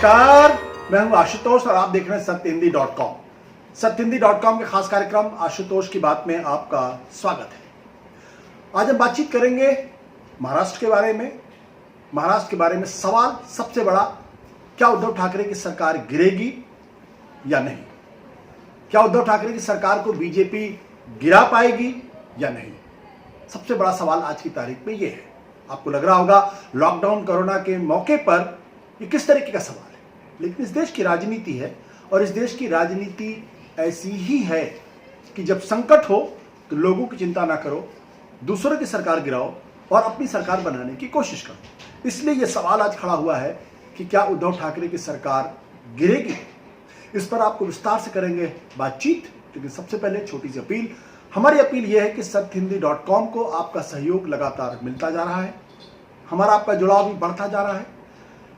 नमस्कार, मैं हूं आशुतोष और आप देख रहे हैं सत्यहिंदी.com। सत्यहिंदी.com के खास कार्यक्रम आशुतोष की बात में आपका स्वागत है। आज हम बातचीत करेंगे महाराष्ट्र के बारे में। महाराष्ट्र के बारे में सवाल सबसे बड़ा, क्या उद्धव ठाकरे की सरकार गिरेगी या नहीं? क्या उद्धव ठाकरे की सरकार को बीजेपी गिरा पाएगी या नहीं? सबसे बड़ा सवाल आज की तारीख में यह है। आपको लग रहा होगा लॉकडाउन कोरोना के मौके पर ये किस तरीके का सवाल है, लेकिन इस देश की राजनीति है और इस देश की राजनीति ऐसी ही है कि जब संकट हो तो लोगों की चिंता ना करो, दूसरों की सरकार गिराओ और अपनी सरकार बनाने की कोशिश करो। इसलिए यह सवाल आज खड़ा हुआ है कि क्या उद्धव ठाकरे की सरकार गिरेगी। इस पर आपको विस्तार से करेंगे बातचीत, लेकिन सबसे पहले छोटी सी अपील। हमारी अपील यह है कि सत्यहिंदी.com को आपका सहयोग लगातार मिलता जा रहा है, हमारा आपका जुड़ाव भी बढ़ता जा रहा है।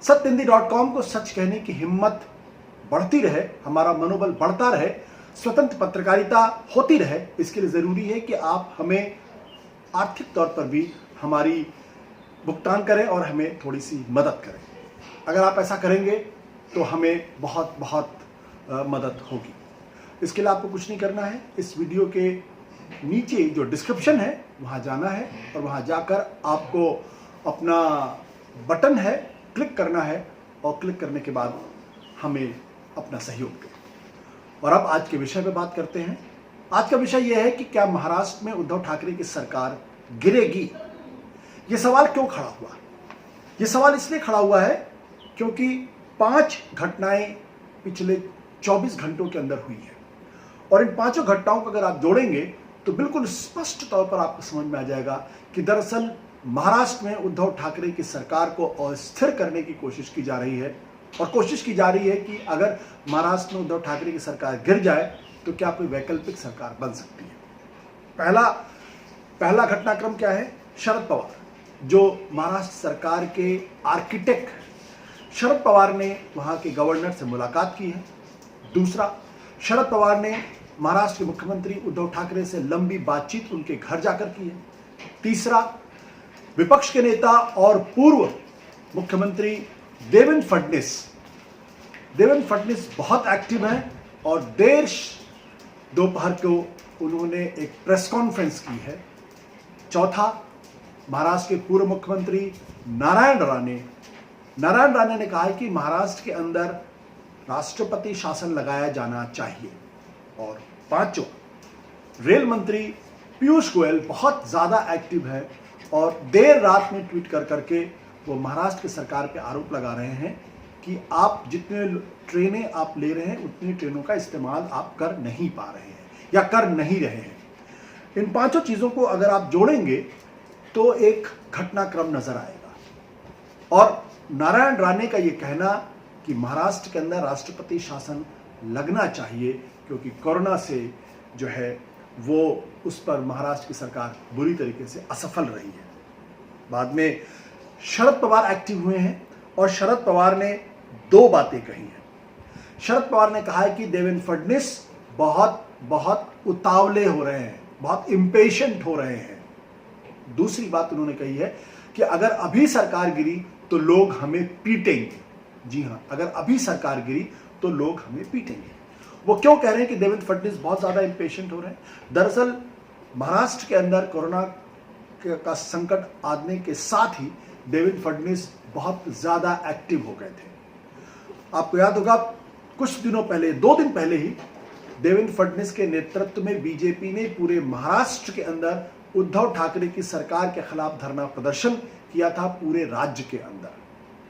सत्यहिंदी.com को सच कहने की हिम्मत बढ़ती रहे, हमारा मनोबल बढ़ता रहे, स्वतंत्र पत्रकारिता होती रहे, इसके लिए जरूरी है कि आप हमें आर्थिक तौर पर भी हमारी भुगतान करें और हमें थोड़ी सी मदद करें। अगर आप ऐसा करेंगे तो हमें बहुत बहुत मदद होगी। इसके लिए आपको कुछ नहीं करना है, इस वीडियो के नीचे जो डिस्क्रिप्शन है वहां जाना है और वहां जाकर आपको अपना बटन है क्लिक करना है और क्लिक करने के बाद हमें अपना सहयोग दें। और अब आज के विषय पे बात करते हैं। आज का विषय यह है कि क्या महाराष्ट्र में उद्धव ठाकरे की सरकार गिरेगी। यह सवाल क्यों खड़ा हुआ? यह सवाल इसलिए खड़ा हुआ है क्योंकि 5 घटनाएं पिछले 24 घंटों के अंदर हुई है और इन 5 घटनाओं को अगर आप जोड़ेंगे तो बिल्कुल स्पष्ट तौर पर आपको समझ में आ जाएगा कि दरअसल महाराष्ट्र में उद्धव ठाकरे की सरकार को अस्थिर करने की कोशिश की जा रही है और कोशिश की जा रही है कि अगर महाराष्ट्र में उद्धव ठाकरे की सरकार गिर जाए तो क्या कोई वैकल्पिक सरकार बन सकती है। पहला घटनाक्रम क्या है? शरद पवार, जो महाराष्ट्र सरकार के आर्किटेक्ट हैं, शरद पवार ने वहां के गवर्नर से मुलाकात की है। दूसरा, शरद पवार ने महाराष्ट्र के मुख्यमंत्री उद्धव ठाकरे से लंबी बातचीत उनके घर जाकर की है। तीसरा, विपक्ष के नेता और पूर्व मुख्यमंत्री देवेंद्र फडणवीस बहुत एक्टिव हैं और देर दोपहर को उन्होंने एक प्रेस कॉन्फ्रेंस की है। चौथा, महाराष्ट्र के पूर्व मुख्यमंत्री नारायण राणे ने कहा है कि महाराष्ट्र के अंदर राष्ट्रपति शासन लगाया जाना चाहिए। और पांचों, रेल मंत्री पीयूष गोयल बहुत ज्यादा एक्टिव है और देर रात में ट्वीट करके वो महाराष्ट्र की सरकार पे आरोप लगा रहे हैं कि आप जितने ट्रेनें आप ले रहे हैं उतनी ट्रेनों का इस्तेमाल आप कर नहीं पा रहे हैं या कर नहीं रहे हैं। इन 5 चीजों को अगर आप जोड़ेंगे तो एक घटनाक्रम नजर आएगा। और नारायण राणे का ये कहना कि महाराष्ट्र के अंदर राष्ट्रपति शासन लगना चाहिए क्योंकि कोरोना से जो है वो उस पर महाराष्ट्र की सरकार बुरी तरीके से असफल रही है। बाद में शरद पवार एक्टिव हुए हैं और शरद पवार ने 2 बातें कही हैं। शरद पवार ने कहा है कि देवेंद्र फडणवीस बहुत उतावले हो रहे हैं, बहुत इम्पेशेंट हो रहे हैं। दूसरी बात उन्होंने कही है कि अगर अभी सरकार गिरी तो लोग हमें पीटेंगे। जी हां, अगर अभी सरकार गिरी तो लोग हमें पीटेंगे। वो क्यों कह रहे हैं कि देवेंद्र फडणवीस बहुत ज्यादा इम्पेशेंट हो रहे हैं? दरअसल महाराष्ट्र के अंदर कोरोना का संकट आने के साथ ही देवेंद्र फडणवीस बहुत ज्यादा एक्टिव हो गए थे। आपको याद होगा कुछ दिनों पहले, 2 दिन पहले ही देवेंद्र फडणवीस के नेतृत्व में बीजेपी ने पूरे महाराष्ट्र के अंदर उद्धव ठाकरे की सरकार के खिलाफ धरना प्रदर्शन किया था पूरे राज्य के अंदर।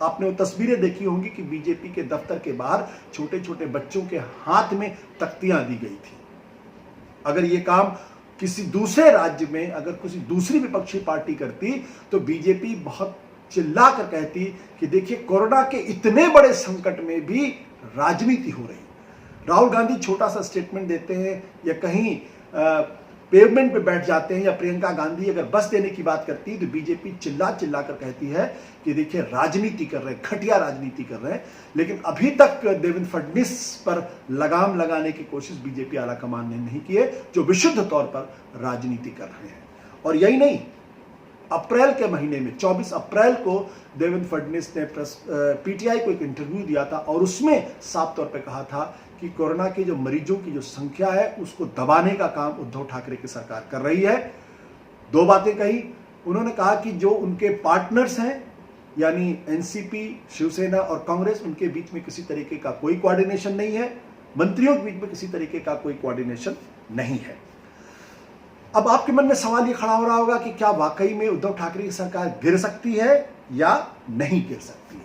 आपने वो तस्वीरें देखी होंगी कि बीजेपी के दफ्तर के बाहर छोटे छोटे बच्चों के हाथ में तख्तियां दी गई थी। अगर ये काम किसी दूसरे राज्य में, अगर किसी दूसरी विपक्षी पार्टी करती तो बीजेपी बहुत चिल्ला कर कहती कि देखिए कोरोना के इतने बड़े संकट में भी राजनीति हो रही। राहुल गांधी छोटा सा स्टेटमेंट देते हैं या कहीं पेवमेंट पे बैठ जाते हैं या प्रियंका गांधी अगर बस देने की बात करती है तो बीजेपी चिल्ला कर कहती है कि देखिए राजनीति कर रहे हैं, घटिया राजनीति कर रहे हैं। लेकिन अभी तक देवेंद्र फडणवीस पर लगाम लगाने की कोशिश बीजेपी आलाकमान ने नहीं की है, जो विशुद्ध तौर पर राजनीति कर रहे हैं। और यही नहीं, अप्रैल के महीने में 24 अप्रैल को देवेंद्र फडणवीस ने पीटीआई को एक इंटरव्यू दिया था और उसमें साफ तौर पे कहा था कि कोरोना के जो मरीजों की जो संख्या है उसको दबाने का काम उद्धव ठाकरे की सरकार कर रही है। दो बातें कही। उन्होंने कहा कि जो उनके पार्टनर्स हैं यानी एनसीपी, शिवसेना और कांग्रेस, उनके बीच में किसी तरीके का कोई कोऑर्डिनेशन नहीं है, मंत्रियों के बीच में किसी तरीके का कोई कोऑर्डिनेशन नहीं है। अब आपके मन में सवाल ये खड़ा हो रहा होगा कि क्या वाकई में उद्धव ठाकरे की सरकार गिर सकती है या नहीं गिर सकती है।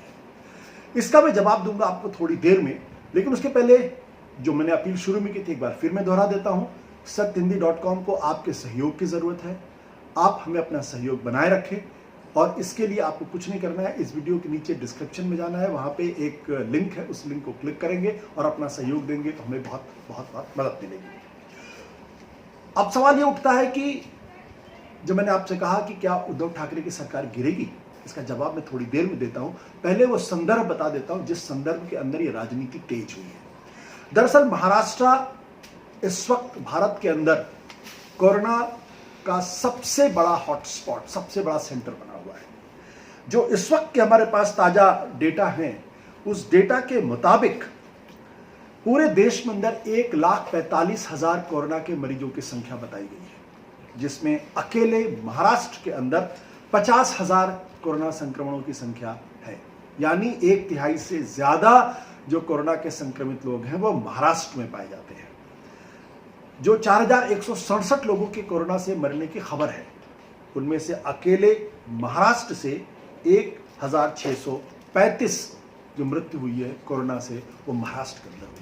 इसका मैं जवाब दूंगा आपको थोड़ी देर में, लेकिन उसके पहले जो मैंने अपील शुरू में की थी एक बार फिर मैं दोहरा देता हूं। सत्यहिंदी.com को आपके सहयोग की जरूरत है। आप हमें अपना सहयोग बनाए रखें और इसके लिए आपको कुछ नहीं करना है। इस वीडियो के नीचे डिस्क्रिप्शन में जाना है, वहां पे एक लिंक है, उस लिंक को क्लिक करेंगे और अपना सहयोग देंगे तो हमें बहुत बहुत बहुत मदद मिलेगी। अब सवाल ये उठता है कि जो मैंने आपसे कहा कि क्या उद्धव ठाकरे की सरकार गिरेगी, इसका जवाब मैं थोड़ी देर में देता हूं। पहले वो संदर्भ बता देता हूं जिस संदर्भ के अंदर ये राजनीति तेज हुई है। दरअसल महाराष्ट्र इस वक्त भारत के अंदर कोरोना का सबसे बड़ा हॉटस्पॉट, सबसे बड़ा सेंटर बना हुआ है। जो इस वक्त के हमारे पास ताजा डेटा है, उस डेटा के मुताबिक पूरे देश में अंदर 1,45,000 कोरोना के मरीजों की संख्या बताई गई है, जिसमें अकेले महाराष्ट्र के अंदर 50,000 कोरोना संक्रमणों की संख्या है। यानी 1/3 से ज्यादा जो कोरोना के संक्रमित लोग हैं वो महाराष्ट्र में पाए जाते हैं। जो 4,167 लोगों के कोरोना से मरने की खबर है, उनमें से अकेले महाराष्ट्र से 1,635 जो मृत्यु हुई है कोरोना से वो महाराष्ट्र के अंदर हुई।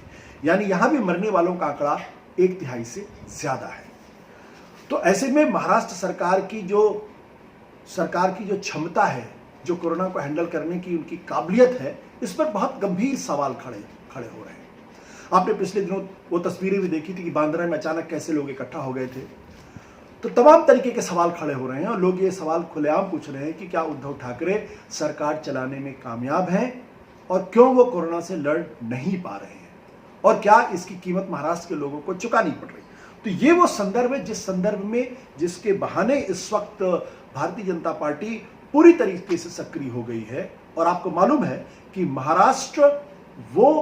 यानी यहां भी मरने वालों का आंकड़ा 1/3 से ज्यादा है। तो ऐसे में महाराष्ट्र सरकार की जो क्षमता है, जो कोरोना को हैंडल करने की उनकी काबिलियत है, इस पर बहुत गंभीर सवाल खड़े हो रहे हैं। आपने पिछले दिनों वो तस्वीरें भी देखी थी कि बांद्रा में अचानक कैसे लोग इकट्ठा हो गए थे। तो तमाम तरीके के सवाल खड़े हो रहे हैं और लोग ये सवाल खुलेआम पूछ रहे हैं कि क्या उद्धव ठाकरे सरकार चलाने में कामयाब हैं और क्यों वो कोरोना से लड़ नहीं पा रहे हैं और क्या इसकी कीमत महाराष्ट्र के लोगों को चुकानी पड़ रही। तो ये वो संदर्भ है जिस संदर्भ में, जिसके बहाने इस वक्त भारतीय जनता पार्टी पूरी तरीके से सक्रिय हो गई है। और आपको मालूम है कि महाराष्ट्र वो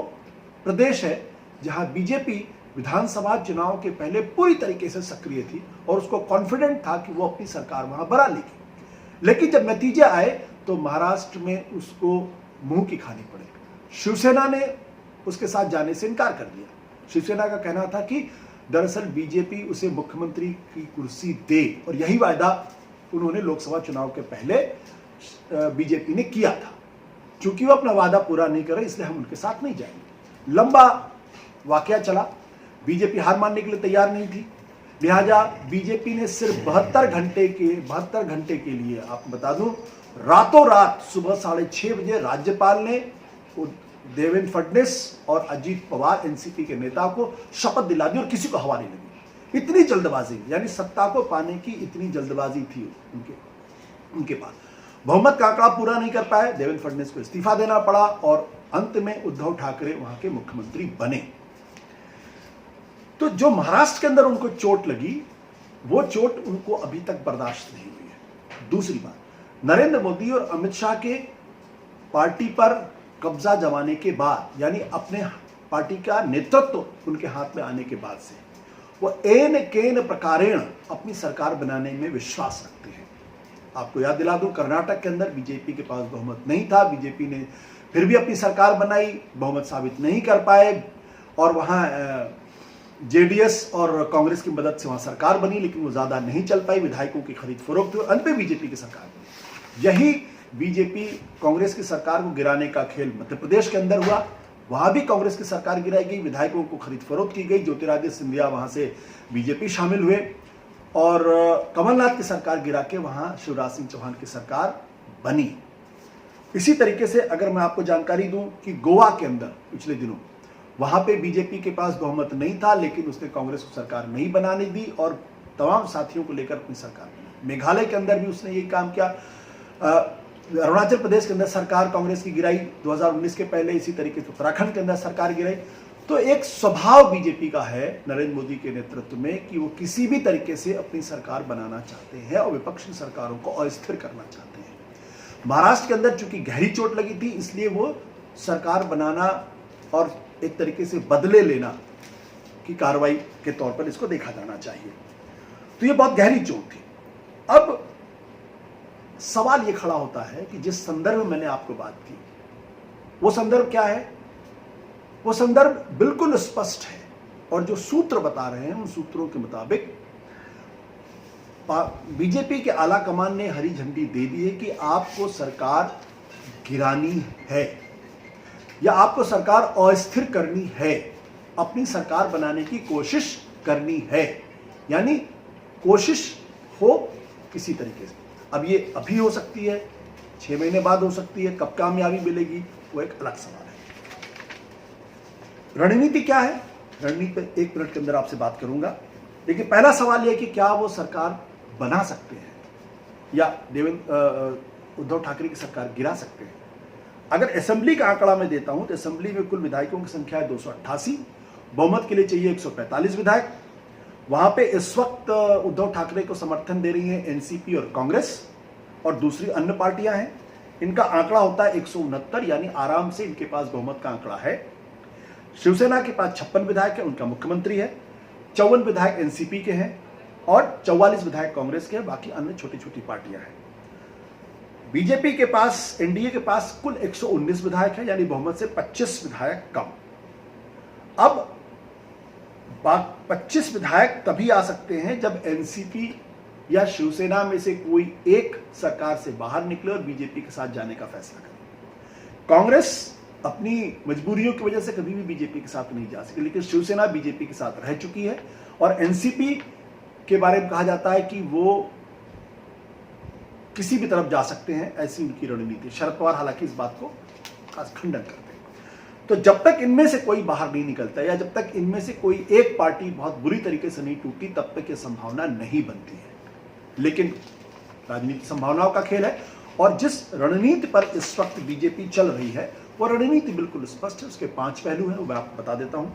प्रदेश है जहां बीजेपी विधानसभा चुनाव के पहले पूरी तरीके से सक्रिय थी और उसको कॉन्फिडेंट था कि वो अपनी सरकार वहां बना लेगी। लेकिन जब नतीजे आए तो महाराष्ट्र में उसको मुंह की खानी पड़ी। शिवसेना ने उसके साथ जाने से इनकार कर दिया। शिवसेना का कहना था कि दरअसल बीजेपी उसे मुख्यमंत्री की कुर्सी दे और यही वायदा उन्होंने लोकसभा चुनाव के पहले बीजेपी ने किया था। चूंकि वो अपना वादा पूरा नहीं करे इसलिए हम उनके साथ नहीं जाएंगे। लंबा वाकया चला, बीजेपी हार मानने के लिए तैयार नहीं थी, लिहाजा बीजेपी ने सिर्फ 72 घंटे के लिए, आपको बता दूं, रातों रात सुबह 6:30 बजे राज्यपाल ने देवेंद्र फडणवीस और अजीत पवार एनसीपी के नेता को शपथ दिला दी और किसी को हवा नहीं लगी। इतनी जल्दबाजी, यानी सत्ता को पाने की इतनी जल्दबाजी थी उनके पास। बहुमत का आंकड़ा पूरा नहीं कर पाए, देवेंद्र फडणवीस को इस्तीफा देना पड़ा और अंत में उद्धव ठाकरे वहां के मुख्यमंत्री बने। तो जो महाराष्ट्र के अंदर उनको चोट लगी, वो चोट उनको अभी तक बर्दाश्त नहीं हुई है। दूसरी बात, नरेंद्र मोदी और अमित शाह के पार्टी पर कब्जा जमाने के बाद, यानी अपने पार्टी का नेतृत्व उनके हाथ में आने के बाद से वो एन केन प्रकारेण अपनी सरकार बनाने में विश्वास रखते हैं। आपको याद दिला दूं, कर्नाटक के अंदर बीजेपी के पास बहुमत नहीं था, बीजेपी ने फिर भी अपनी सरकार बनाई, बहुमत साबित नहीं कर पाए और वहां जेडीएस और कांग्रेस की मदद से वहां सरकार बनी, लेकिन वो ज्यादा नहीं चल पाई, विधायकों की खरीद फरोख्त हुई, अंत में बीजेपी की सरकार बनी। यही बीजेपी कांग्रेस की सरकार को गिराने का खेल मध्य प्रदेश के अंदर हुआ, वहां भी कांग्रेस की सरकार गिराई गई, विधायकों को खरीद फरोख्त की गई, ज्योतिरादित्य सिंधिया वहां से बीजेपी शामिल हुए और कमलनाथ की सरकार गिरा के वहां शिवराज सिंह चौहान की सरकार बनी। इसी तरीके से अगर मैं आपको जानकारी दूं कि गोवा के अंदर पिछले दिनों वहां पे बीजेपी के पास बहुमत नहीं था, लेकिन उसने कांग्रेस को सरकार नहीं बनाने दी और तमाम साथियों को लेकर अपनी सरकार बनी। मेघालय के अंदर भी उसने यही काम किया। अरुणाचल प्रदेश के अंदर सरकार कांग्रेस की गिराई 2019 के पहले, इसी तरीके से उत्तराखंड के अंदर सरकार गिराई। तो एक स्वभाव बीजेपी का है नरेंद्र मोदी के नेतृत्व में कि वो किसी भी तरीके से अपनी सरकार बनाना चाहते हैं और विपक्षी सरकारों को अस्थिर करना चाहते हैं। महाराष्ट्र के अंदर चूंकि गहरी चोट लगी थी, इसलिए वो सरकार बनाना और एक तरीके से बदले लेना की कार्रवाई के तौर पर इसको देखा जाना चाहिए। तो ये बहुत गहरी चोट थी। अब सवाल ये खड़ा होता है कि जिस संदर्भ में मैंने आपको बात की, वो संदर्भ क्या है? वो संदर्भ बिल्कुल स्पष्ट है और जो सूत्र बता रहे हैं उन सूत्रों के मुताबिक बीजेपी के आला कमान ने हरी झंडी दे दी है कि आपको सरकार गिरानी है या आपको सरकार अस्थिर करनी है, अपनी सरकार बनाने की कोशिश करनी है, यानी कोशिश हो किसी तरीके से। अब ये अभी हो सकती है, 6 महीने बाद हो सकती है, कब कामयाबी मिलेगी वो एक अलग सवाल है। रणनीति क्या है? रणनीति पे 1 मिनट के अंदर आपसे बात करूंगा, लेकिन पहला सवाल यह कि क्या वो सरकार बना सकते हैं या उद्धव ठाकरे की सरकार गिरा सकते हैं। अगर असेंबली का आंकड़ा मैं देता हूं तो असेंबली में कुल विधायकों की संख्या है 288, बहुमत के लिए चाहिए 145 विधायक। वहां पे इस वक्त उद्धव ठाकरे को समर्थन दे रही है एनसीपी और कांग्रेस और दूसरी अन्य पार्टियां हैं। इनका आंकड़ा होता है 169, यानी आराम से इनके पास बहुमत का आंकड़ा है। शिवसेना के पास 56 विधायक है, उनका मुख्यमंत्री है, 54 विधायक एनसीपी के हैं और 44 विधायक कांग्रेस के हैं, बाकी अन्य छोटी छोटी पार्टियां हैं। बीजेपी के पास, एनडीए के पास कुल 119 विधायक है, यानी बहुमत से 25 विधायक कम। अब 25 विधायक तभी आ सकते हैं जब एनसीपी या शिवसेना में से कोई एक सरकार से बाहर निकले और बीजेपी के साथ जाने का फैसला करे। कांग्रेस अपनी मजबूरियों की वजह से कभी भी बीजेपी के साथ नहीं जा सकी, लेकिन शिवसेना बीजेपी के साथ रह चुकी है और एनसीपी के बारे में कहा जाता है कि वो किसी भी तरफ जा सकते हैं, ऐसी उनकी रणनीति। शरद पवार हालांकि इस बात को खास खंडन करते हैं। तो जब तक इनमें से कोई बाहर नहीं निकलता या जब तक इनमें से कोई एक पार्टी बहुत बुरी तरीके से नहीं टूटती, तब तक ये संभावना नहीं बनती है। लेकिन राजनीति संभावनाओं का खेल है और जिस रणनीति पर इस वक्त बीजेपी चल रही है वो रणनीति बिल्कुल स्पष्ट है। उसके 5 पहलू हैं, वो मैं आपको बता देता हूं।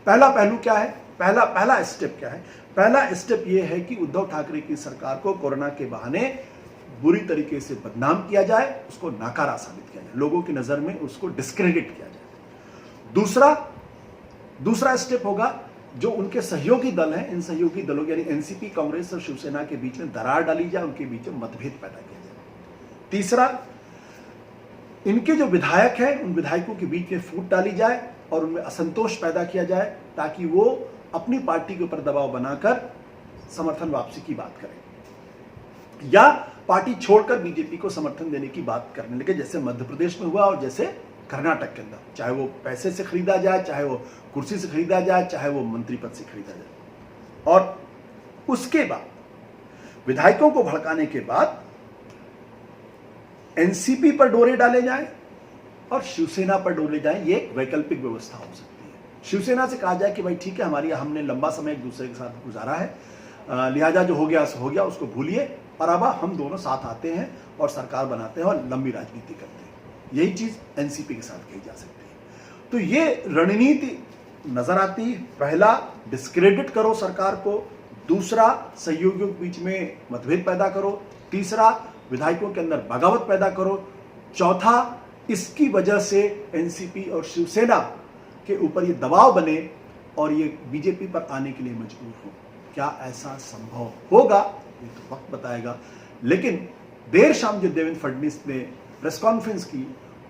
पहला पहलू क्या है? पहला स्टेप क्या है? पहला स्टेप ये है कि उद्धव ठाकरे की सरकार को कोरोना के बहाने बुरी तरीके से बदनाम किया जाए, उसको नाकारा साबित किया जाए, लोगों की नजर में उसको डिस्क्रेडिट किया जाए। दूसरा स्टेप होगा जो उनके सहयोगी दल हैं, इन सहयोगी दलों यानी एनसीपी, कांग्रेस और शिवसेना के बीच में दरार डाली जाए, उनके बीच में मतभेद पैदा किया जाए। तीसरा, इनके जो विधायक हैं उन विधायकों के बीच में फूट डाली जाए और उनमें असंतोष पैदा किया जाए ताकि वो अपनी पार्टी के ऊपर दबाव बनाकर समर्थन वापसी की बात करें या पार्टी छोड़कर बीजेपी को समर्थन देने की बात करने लगे, जैसे मध्य प्रदेश में हुआ और जैसे कर्नाटक के अंदर। चाहे वो पैसे से खरीदा जाए, चाहे वो कुर्सी से खरीदा जाए, चाहे वो मंत्री पद से खरीदा जाए। और उसके बाद विधायकों को भड़काने के बाद एनसीपी पर डोरे डाले जाए और शिवसेना पर डोले जाए। ये एक वैकल्पिक व्यवस्था हो सकती है। शिवसेना से कहा जाए कि भाई ठीक है, हमने लंबा समय एक दूसरे के साथ गुजारा है, लिहाजा जो हो गया सो हो गया, उसको भूलिए और अब हम दोनों साथ आते हैं और सरकार बनाते हैं और लंबी राजनीति करते हैं। यही चीज एनसीपी के साथ कही जा सकती है। तो ये रणनीति नजर आती है। पहला, डिस्क्रेडिट करो सरकार को। दूसरा, सहयोगियों के बीच में मतभेद पैदा करो। तीसरा, विधायकों के अंदर बगावत पैदा करो। चौथा, इसकी वजह से एनसीपी और शिवसेना के ऊपर ये दबाव बने और ये बीजेपी पर आने के लिए मजबूर हो। क्या ऐसा संभव होगा? ये तो वक्त बताएगा। लेकिन देर शाम जो देवेंद्र फडणवीस ने प्रेस कॉन्फ्रेंस की,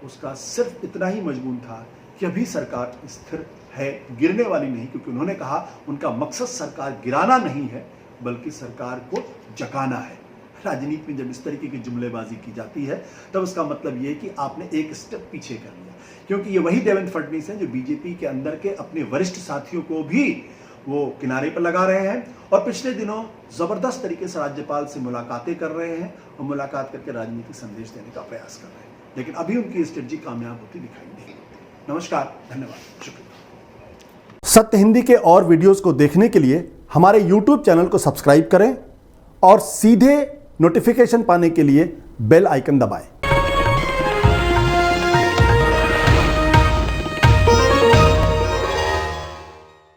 उसका सिर्फ इतना ही मजमून था कि अभी सरकार स्थिर है, गिरने वाली नहीं, क्योंकि उन्होंने कहा उनका मकसद सरकार गिराना नहीं है बल्कि सरकार को जगाना है। राजनीति में जब इस तरीके की जुमलेबाजी की जाती है तब उसका मतलब यह है कि आपने एक स्टेप पीछे कर लिया, क्योंकि ये वही देवेंद्र फडणवीस हैं जो बीजेपी के अंदर के अपने वरिष्ठ साथियों को भी वो किनारे पर लगा रहे हैं और पिछले दिनों जबरदस्त तरीके से राज्यपाल से मुलाकातें कर रहे हैं और मुलाकात करके राजनीतिक संदेश देने का प्रयास कर रहे हैं। लेकिन अभी उनकी स्ट्रेटजी कामयाब होती दिखाई नहीं देती। नमस्कार, धन्यवाद, शुक्रिया। सत्य हिंदी के और वीडियोस को देखने के लिए हमारे YouTube चैनल को सब्सक्राइब करें और सीधे नोटिफिकेशन पाने के लिए बेल आइकन दबाएं।